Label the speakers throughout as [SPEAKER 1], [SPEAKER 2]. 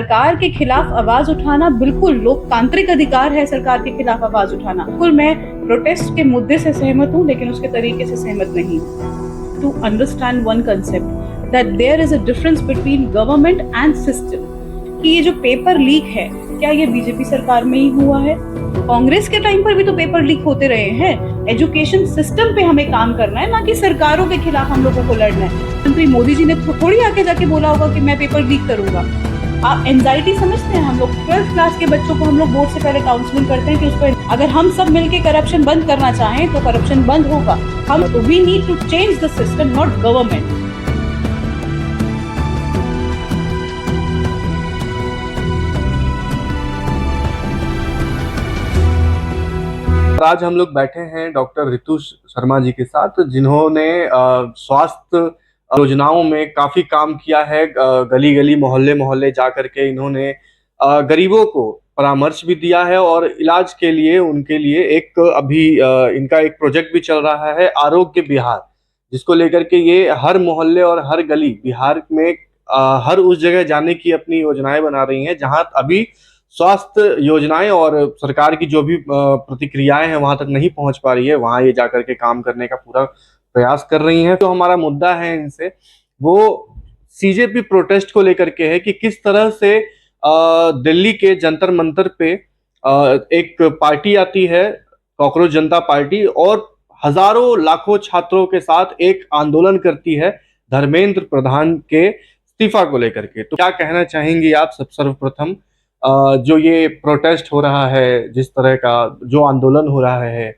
[SPEAKER 1] सरकार के खिलाफ आवाज उठाना बिल्कुल लोकतांत्रिक अधिकार है। सरकार के खिलाफ आवाज उठाना बिल्कुल, मैं प्रोटेस्ट के मुद्दे से सहमत हूँ, लेकिन उसके तरीके से सहमत नहीं हूँ। To understand one concept that there is a difference between government and system, कि ये जो पेपर लीक है, क्या ये बीजेपी सरकार में ही हुआ है? कांग्रेस के टाइम पर भी तो पेपर लीक होते रहे हैं। एजुकेशन सिस्टम पे हमें काम करना है, ना कि सरकारों के खिलाफ हम लोगों को लड़ना है। मंत्री मोदी जी ने थोड़ी आके जाके बोला होगा कि मैं पेपर लीक करूंगा। आप एंजाइटी समझते हैं? हम लोग 12th क्लास के बच्चों को हम लोग बोर्ड से पहले काउंसलिंग करते हैं कि उस पर अगर हम सब मिलके करप्शन बंद करना चाहें तो करप्शन बंद होगा। हम we need to change the system, not government.
[SPEAKER 2] आज हम लोग बैठे हैं डॉक्टर रितु शर्मा जी के साथ, जिन्होंने स्वास्थ्य योजनाओं में काफी काम किया है। गली गली मोहल्ले मोहल्ले जा करके इन्होंने गरीबों को परामर्श भी दिया है और इलाज के लिए उनके लिए एक अभी इनका एक प्रोजेक्ट भी चल रहा है, आरोग्य बिहार, जिसको लेकर के ये हर मोहल्ले और हर गली बिहार में हर उस जगह जाने की अपनी योजनाएं बना रही हैं जहां अभी स्वास्थ्य योजनाएं और सरकार की जो भी प्रतिक्रियाएं हैं वहां तक नहीं पहुंच पा रही है, वहां ये जाकर के काम करने का पूरा प्रयास कर रही हैं। तो हमारा मुद्दा है इनसे, वो सीजेपी प्रोटेस्ट को लेकर के है कि किस तरह से दिल्ली के जंतर मंतर पे एक पार्टी आती है, कॉकरोच जनता पार्टी, और हजारों लाखों छात्रों के साथ एक आंदोलन करती है धर्मेंद्र प्रधान के इस्तीफा को लेकर के। तो क्या कहना चाहेंगी आप सब सर्वप्रथम, जो ये प्रोटेस्ट हो रहा है, जिस तरह का जो आंदोलन हो रहा है,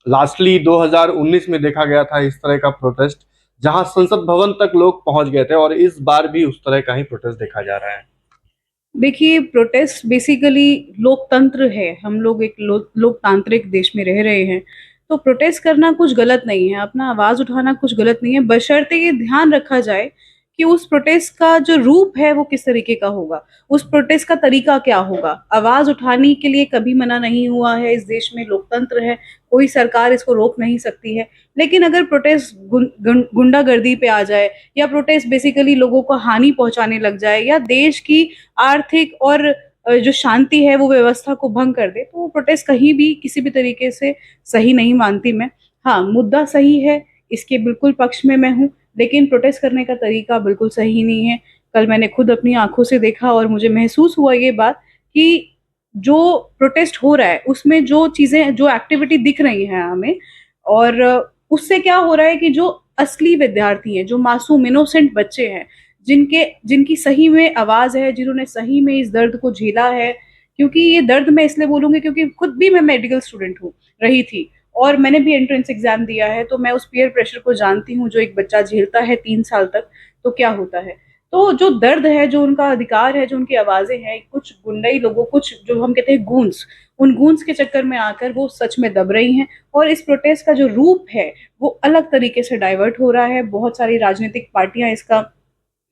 [SPEAKER 2] लास्टली 2019 में देखा गया था इस तरह का प्रोटेस्ट जहां संसद भवन तक लोग पहुंच गए थे, और इस बार भी उस तरह का ही प्रोटेस्ट देखा जा रहा है।
[SPEAKER 1] देखिए, प्रोटेस्ट बेसिकली लोकतंत्र है। हम लोग एक लोकतांत्रिक देश में रह रहे हैं, तो प्रोटेस्ट करना कुछ गलत नहीं है, अपना आवाज उठाना कुछ गलत नहीं है, बशर्ते ये ध्यान रखा जाए कि उस प्रोटेस्ट का जो रूप है वो किस तरीके का होगा, उस प्रोटेस्ट का तरीका क्या होगा। आवाज उठाने के लिए कभी मना नहीं हुआ है, इस देश में लोकतंत्र है, कोई सरकार इसको रोक नहीं सकती है। लेकिन अगर प्रोटेस्ट गुंडागर्दी पे आ जाए, या प्रोटेस्ट बेसिकली लोगों को हानि पहुंचाने लग जाए, या देश की आर्थिक और जो शांति है वो व्यवस्था को भंग कर दे, तो वो प्रोटेस्ट कहीं भी किसी भी तरीके से सही नहीं मानती मैं। हाँ, मुद्दा सही है, इसके बिल्कुल पक्ष में मैं हूँ, लेकिन प्रोटेस्ट करने का तरीका बिल्कुल सही नहीं है। कल मैंने खुद अपनी आंखों से देखा और मुझे महसूस हुआ ये बात कि जो प्रोटेस्ट हो रहा है उसमें जो चीजें, जो एक्टिविटी दिख रही हैं हमें, और उससे क्या हो रहा है कि जो असली विद्यार्थी हैं, जो मासूम इनोसेंट बच्चे हैं, जिनकी सही में आवाज है, जिन्होंने सही में इस दर्द को झेला है, क्योंकि ये दर्द मैं इसलिए बोलूंगी क्योंकि खुद भी मैं मेडिकल स्टूडेंट हूँ, रही थी, और मैंने भी एंट्रेंस एग्जाम दिया है, तो मैं उस पीयर प्रेशर को जानती हूँ जो एक बच्चा झेलता है 3 साल तक, तो क्या होता है। तो जो दर्द है, जो उनका अधिकार है, जो उनकी आवाजें हैं, कुछ गुंडाई लोगों, कुछ जो हम कहते हैं गूंज, उन गूंज के चक्कर में आकर वो सच में दब रही हैं, और इस प्रोटेस्ट का जो रूप है वो अलग तरीके से डाइवर्ट हो रहा है। बहुत सारी राजनीतिक पार्टियां इसका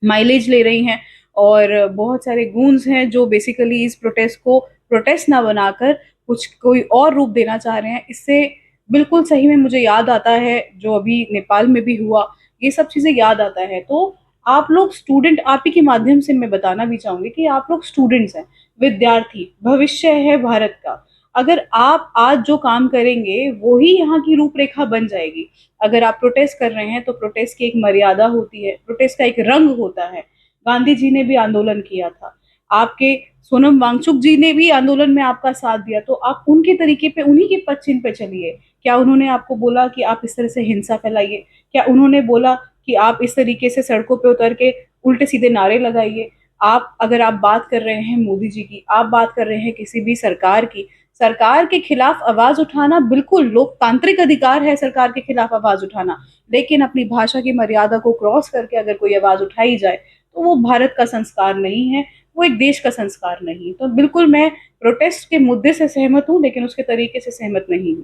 [SPEAKER 1] माइलेज ले रही हैं, और बहुत सारे गूंज हैं जो बेसिकली इस प्रोटेस्ट को प्रोटेस्ट ना बनाकर कुछ कोई और रूप देना चाह रहे हैं। इससे बिल्कुल सही में मुझे याद आता है जो अभी नेपाल में भी हुआ, ये सब चीजें याद आता है। तो आप लोग स्टूडेंट, आप ही के माध्यम से मैं बताना भी चाहूंगी कि आप लोग स्टूडेंट्स हैं, विद्यार्थी, भविष्य है भारत का। अगर आप आज जो काम करेंगे वो ही यहाँ की रूपरेखा बन जाएगी। अगर आप प्रोटेस्ट कर रहे हैं तो प्रोटेस्ट की एक मर्यादा होती है, प्रोटेस्ट का एक रंग होता है। गांधी जी ने भी आंदोलन किया था, आपके सोनम वांगचुक जी ने भी आंदोलन में आपका साथ दिया, तो आप उनके तरीके पे, उन्हीं के पद चिन्ह पे चलिए। क्या उन्होंने आपको बोला कि आप इस तरह से हिंसा फैलाइए? क्या उन्होंने बोला कि आप इस तरीके से सड़कों पे उतर के उल्टे सीधे नारे लगाइए? आप, अगर आप बात कर रहे हैं मोदी जी की, आप बात कर रहे हैं किसी भी सरकार की, सरकार के खिलाफ आवाज उठाना बिल्कुल लोकतांत्रिक अधिकार है, सरकार के खिलाफ आवाज उठाना, लेकिन अपनी भाषा की मर्यादा को क्रॉस करके अगर कोई आवाज उठाई जाए तो वो भारत का संस्कार नहीं है, वो एक देश का संस्कार नहीं। तो बिल्कुल मैं प्रोटेस्ट के मुद्दे से सहमत हूँ, लेकिन उसके तरीके से सहमत नहीं हूँ।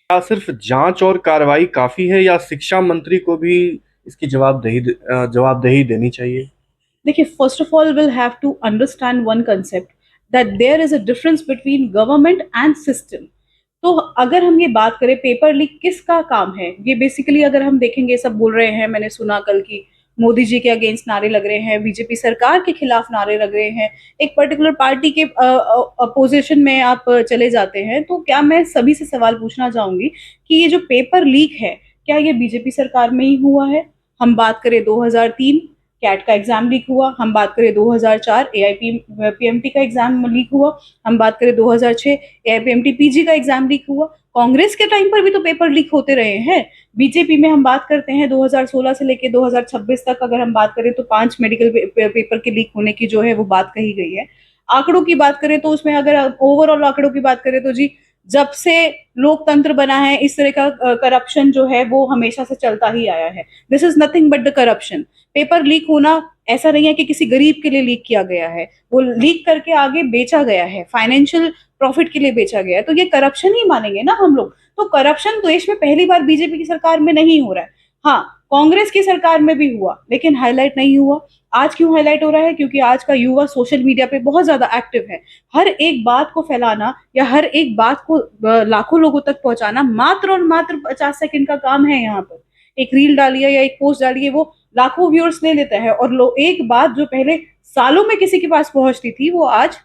[SPEAKER 2] क्या सिर्फ जांच और कार्रवाई काफी है, या शिक्षा मंत्री को भी इसकी जवाबदेही देनी चाहिए?
[SPEAKER 1] देखिए, first of all will have to understand one concept that there is a difference between government and system. तो अगर हम ये बात करें पेपर लीक किसका काम है, ये बेसिकली अगर हम देखेंगे, सब बोल रहे हैं, मैंने सुना कल की मोदी जी के अगेंस्ट नारे लग रहे हैं, बीजेपी सरकार के खिलाफ नारे लग रहे हैं, एक पर्टिकुलर पार्टी के अपोजिशन में आप चले जाते हैं, तो क्या मैं सभी से सवाल पूछना चाहूंगी कि ये जो पेपर लीक है, क्या ये बीजेपी सरकार में ही हुआ है? हम बात करें 2003 कैट का एग्जाम लीक हुआ, हम बात करें 2004 एआईपी पीएमटी का एग्जाम लीक हुआ, हम बात करें 2006 एआईपीएमटी पीजी का एग्जाम लीक हुआ। कांग्रेस के टाइम पर भी तो पेपर लीक होते रहे हैं। बीजेपी में हम बात करते हैं 2016 से लेकर 2026 तक अगर हम बात करें तो 5 मेडिकल पेपर के लीक होने की जो है वो बात कही गई है। आंकड़ों की बात करें तो उसमें अगर ओवरऑल आंकड़ों की बात करें तो जी, जब से लोकतंत्र बना है इस तरह का करप्शन जो है वो हमेशा से चलता ही आया है। This is nothing but the corruption. Paper leak होना ऐसा नहीं है कि किसी गरीब के लिए लीक किया गया है, वो लीक करके आगे बेचा गया है, फाइनेंशियल प्रॉफिट के लिए बेचा गया है, तो ये करप्शन ही मानेंगे ना हम लोग। तो करप्शन देश में पहली बार बीजेपी की सरकार में नहीं हो रहा है। हाँ, कांग्रेस की सरकार में भी हुआ लेकिन हाईलाइट नहीं हुआ। आज क्यों हाईलाइट हो रहा है? क्योंकि आज का युवा सोशल मीडिया पे बहुत ज्यादा एक्टिव है। हर एक बात को फैलाना या हर एक बात को लाखों लोगों तक पहुंचाना मात्र और मात्र 50 सेकंड का काम है। यहाँ पर एक रील डालिए या एक पोस्ट डालिए, वो लाखों व्यूअर्स ले लेता है, और एक बात जो पहले सालों में किसी के पास पहुंचती थी वो आज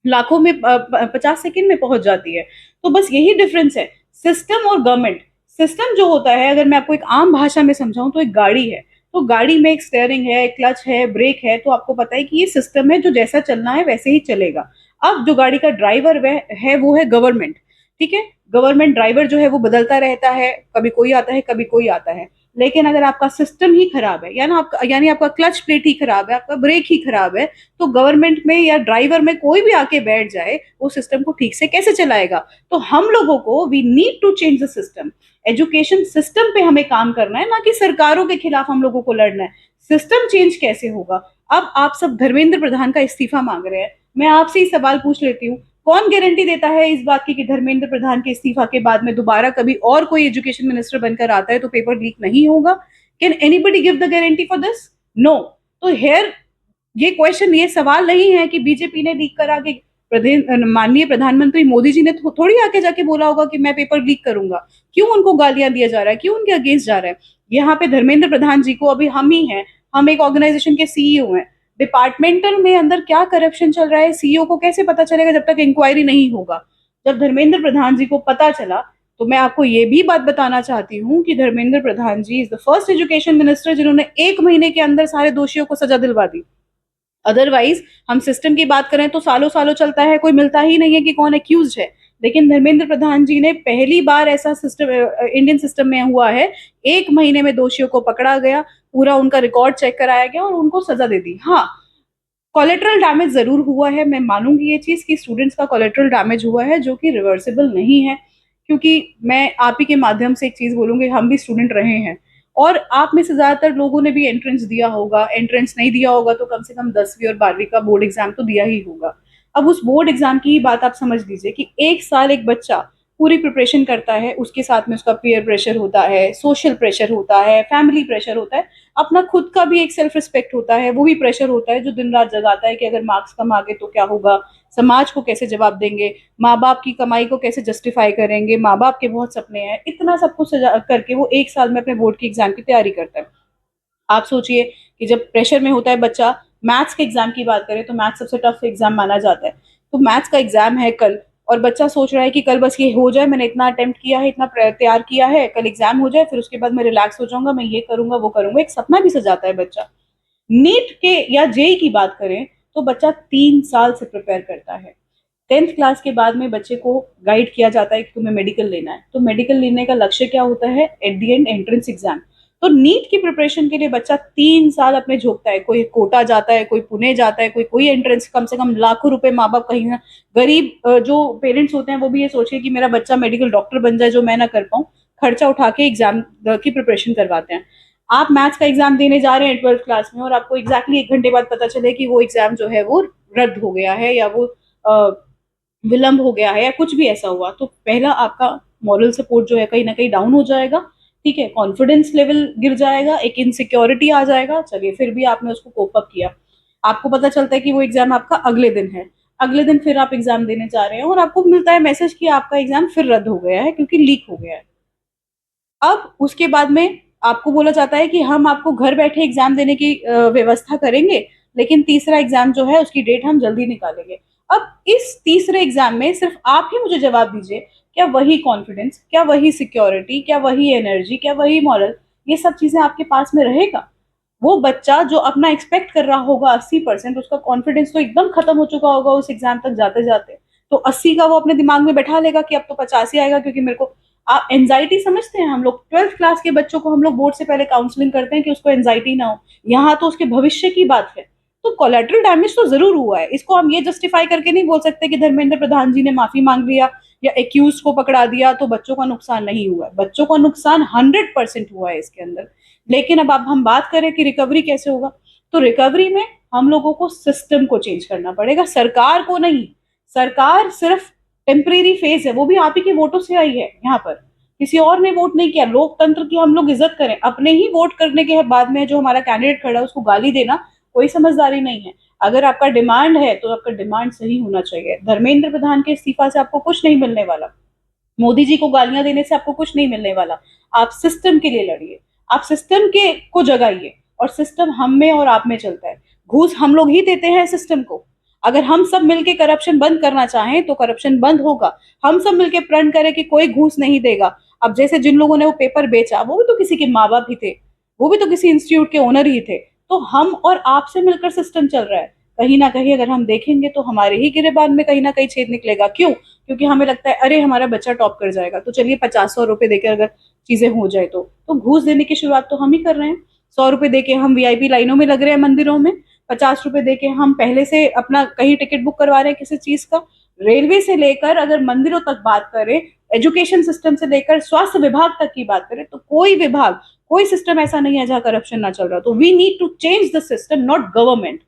[SPEAKER 1] लाखों में 50 सेकंड में पहुंच जाती है। तो बस यही डिफरेंस है सिस्टम और गवर्नमेंट। सिस्टम जो होता है, अगर मैं आपको एक आम भाषा में समझाऊं तो एक गाड़ी है। तो गाड़ी में एक स्टेयरिंग है, एक क्लच है, ब्रेक है, तो आपको पता है कि ये सिस्टम है जो जैसा चलना है वैसे ही चलेगा। अब जो गाड़ी का ड्राइवर वह है वो है गवर्नमेंट। ठीक है, गवर्नमेंट ड्राइवर जो है वो बदलता रहता है, कभी कोई आता है कभी कोई आता है। लेकिन अगर आपका सिस्टम ही खराब है, यानी आपका क्लच प्लेट ही खराब है, आपका ब्रेक ही खराब है, तो गवर्नमेंट में या ड्राइवर में कोई भी आके बैठ जाए वो सिस्टम को ठीक से कैसे चलाएगा? तो हम लोगों को we need to change the system. Education system पे हमें काम करना है, ना कि सरकारों के खिलाफ हम लोगों को लड़ना है। सिस्टम चेंज कैसे होगा? अब आप सब धर्मेंद्र प्रधान का इस्तीफा मांग रहे हैं, मैं आपसे ही सवाल पूछ लेती हूँ, कौन गारंटी देता है इस बात की कि धर्मेंद्र प्रधान के इस्तीफा के बाद में दोबारा कभी और कोई एजुकेशन मिनिस्टर बनकर आता है तो पेपर लीक नहीं होगा? Can anybody give the guarantee for this? No. तो हेयर ये क्वेश्चन, ये सवाल नहीं है कि बीजेपी ने लीक करा के माननीय प्रधानमंत्री मोदी जी ने थोड़ी आके जाके बोला होगा कि मैं पेपर लीक करूंगा। क्यों उनको गालियां दिया जा रहा है? क्यों उनके अगेंस्ट जा रहा है? यहाँ पे धर्मेंद्र प्रधान जी को अभी हम ही हैं, हम एक ऑर्गेनाइजेशन के सीईओ हैं। डिपार्टमेंटल में अंदर क्या करप्शन चल रहा है सीईओ को कैसे पता चलेगा जब तक इंक्वायरी नहीं होगा? जब धर्मेंद्र प्रधान जी को पता चला, तो मैं आपको ये भी बात बताना चाहती हूँ कि Dharmendra Pradhan ji is the first education minister जिन्होंने 1 महीने के अंदर सारे दोषियों को सजा दिलवा दी। अदरवाइज हम सिस्टम की बात करें तो सालों सालों चलता है, कोई मिलता ही नहीं है कि कौन एक्यूज है। लेकिन धर्मेंद्र प्रधान जी ने पहली बार ऐसा सिस्टम इंडियन सिस्टम में हुआ है, 1 महीने में दोषियों को पकड़ा गया, पूरा उनका रिकॉर्ड चेक कराया गया और उनको सजा दे दी। हाँ, कोलेट्रल डैमेज जरूर हुआ है, मैं मानूंगी ये चीज कि स्टूडेंट्स का कोलेट्रल डैमेज हुआ है जो कि रिवर्सिबल नहीं है। क्योंकि मैं आप ही के माध्यम से एक चीज बोलूंगी, हम भी स्टूडेंट रहे हैं और आप में से ज्यादातर लोगों ने भी एंट्रेंस दिया होगा। एंट्रेंस नहीं दिया होगा तो कम से कम 10वीं और 12वीं का बोर्ड एग्जाम तो दिया ही होगा। अब उस बोर्ड एग्जाम की ही बात आप समझ लीजिए कि 1 साल एक बच्चा पूरी प्रिपरेशन करता है, उसके साथ में उसका पीयर प्रेशर होता है, सोशल प्रेशर होता है, फैमिली प्रेशर होता है, अपना खुद का भी एक सेल्फ रिस्पेक्ट होता है, वो भी प्रेशर होता है जो दिन रात जगाता है कि अगर मार्क्स कम आ गए तो क्या होगा, समाज को कैसे जवाब देंगे, माँ बाप की कमाई को कैसे जस्टिफाई करेंगे, माँ बाप के बहुत सपने हैं, इतना सब कुछ करके वो 1 साल में अपने बोर्ड की एग्जाम की तैयारी करता है। आप सोचिए कि जब प्रेशर में होता है बच्चा, मैथ्स के एग्जाम की बात करें तो मैथ्स सबसे टफ एग्जाम माना जाता है। तो मैथ्स का एग्जाम है कल, और बच्चा सोच रहा है कि कल बस ये हो जाए, मैंने इतना अटेम्प्ट किया है, इतना तैयार किया है, कल एग्जाम हो जाए, फिर उसके बाद मैं रिलैक्स हो जाऊंगा, मैं ये करूंगा वो करूंगा, एक सपना भी सजाता है बच्चा। नीट के या जेई की बात करें तो बच्चा 3 साल से प्रिपेयर करता है। 10th क्लास के बाद में बच्चे को गाइड किया जाता है कि तुम्हें मेडिकल लेना है, तो मेडिकल लेने का लक्ष्य क्या होता है? At the end entrance exam. तो नीट की प्रिपरेशन के लिए बच्चा 3 साल अपने झोंकता है, कोई कोटा जाता है, कोई पुणे जाता है, कोई एंट्रेंस, कम से कम लाखों रुपए माँ बाप कहीं ना, गरीब जो पेरेंट्स होते हैं वो भी ये सोचे कि मेरा बच्चा मेडिकल डॉक्टर बन जाए जो मैं ना कर पाऊँ, खर्चा उठा के एग्जाम की प्रिपरेशन करवाते हैं। आप मैथ्स का एग्जाम देने जा रहे हैं 12th क्लास में और आपको एग्जैक्टली 1 घंटे बाद पता चले कि वो एग्जाम जो है वो रद्द हो गया है या वो विलंब हो गया है या कुछ भी ऐसा हुआ, तो पहला आपका मॉरल सपोर्ट जो है कहीं ना कहीं डाउन हो जाएगा। ठीक है, कॉन्फिडेंस लेवल गिर जाएगा, एक इनसिक्योरिटी आ जाएगा। चलिए, फिर भी आपने उसको कोप अप किया, आपको पता चलता है कि वो एग्जाम आपका अगले दिन है, अगले दिन फिर आप एग्जाम देने जा रहे हैं और आपको मिलता है मैसेज कि आपका एग्जाम फिर रद्द हो गया है क्योंकि लीक हो गया है। अब उसके बाद में आपको बोला जाता है कि हम आपको घर बैठे एग्जाम देने की व्यवस्था करेंगे, लेकिन तीसरा एग्जाम जो है उसकी डेट हम जल्दी निकालेंगे। अब इस तीसरे एग्जाम में सिर्फ आप ही मुझे जवाब दीजिए, क्या वही कॉन्फिडेंस, क्या वही सिक्योरिटी, क्या वही एनर्जी, क्या वही मॉरल, ये सब चीजें आपके पास में रहेगा? वो बच्चा जो अपना एक्सपेक्ट कर रहा होगा 80%, उसका कॉन्फिडेंस तो एकदम खत्म हो चुका होगा उस एग्जाम तक जाते जाते, तो 80 का वो अपने दिमाग में बैठा लेगा कि अब तो 50 ही आएगा, क्योंकि मेरे को, आप एंजाइटी समझते हैं? हम लोग 12th क्लास के बच्चों को हम लोग बोर्ड से पहले काउंसलिंग करते हैं कि उसको एंजाइटी ना हो, यहाँ तो उसके भविष्य की बात है। तो कोलेटरल डैमेज तो जरूर हुआ है, इसको हम ये जस्टिफाई करके नहीं बोल सकते कि धर्मेंद्र प्रधान जी ने माफी मांग लिया या एक्यूज को पकड़ा दिया तो बच्चों का नुकसान नहीं हुआ है। बच्चों का नुकसान 100% हुआ है इसके अंदर। लेकिन अब हम बात करें कि रिकवरी कैसे होगा, तो रिकवरी में हम लोगों को सिस्टम को चेंज करना पड़ेगा, सरकार को नहीं। सरकार सिर्फ टेम्परेरी फेज है, वो भी आप ही के वोटों से आई है यहाँ पर, किसी और ने वोट नहीं किया। लोकतंत्र की हम लोग इज्जत करें, अपने ही वोट करने के बाद में जो हमारा कैंडिडेट खड़ा है उसको गाली देना कोई समझदारी नहीं है। अगर आपका डिमांड है तो आपका डिमांड सही होना चाहिए। धर्मेंद्र प्रधान के इस्तीफा से आपको कुछ नहीं मिलने वाला, मोदी जी को गालियां देने से आपको कुछ नहीं मिलने वाला। आप सिस्टम के लिए लड़िए, आप सिस्टम के को जगाइए, और सिस्टम हम में और आप में चलता है। घूस हम लोग ही देते हैं सिस्टम को। अगर हम सब मिलके करप्शन बंद करना चाहें तो करप्शन बंद होगा। हम सब मिलके प्रण करें कि कोई घूस नहीं देगा। अब जैसे जिन लोगों ने वो पेपर बेचा वो भी तो किसी के माँ बाप ही थे, वो भी तो किसी इंस्टीट्यूट के ओनर ही थे। तो हम और आप से मिलकर सिस्टम चल रहा है। कहीं ना कहीं अगर हम देखेंगे तो हमारे ही गिरेबान में कहीं ना कहीं छेद निकलेगा। क्यों? क्योंकि हमें लगता है अरे हमारा बच्चा टॉप कर जाएगा, तो चलिए 50-100 रुपए देकर अगर चीजें हो जाए तो घूस देने की शुरुआत तो हम ही कर रहे हैं। 100 रुपए देके हम वीआईपी लाइनों में लग रहे हैं मंदिरों में, 50 रुपए देके हम पहले से अपना कहीं टिकट बुक करवा रहे हैं किसी चीज का। रेलवे से लेकर अगर मंदिरों तक बात करें, एजुकेशन सिस्टम से लेकर स्वास्थ्य विभाग तक की बात करें, तो कोई विभाग, कोई सिस्टम ऐसा नहीं है जहां करप्शन ना चल रहा। तो we need to change the system, not government.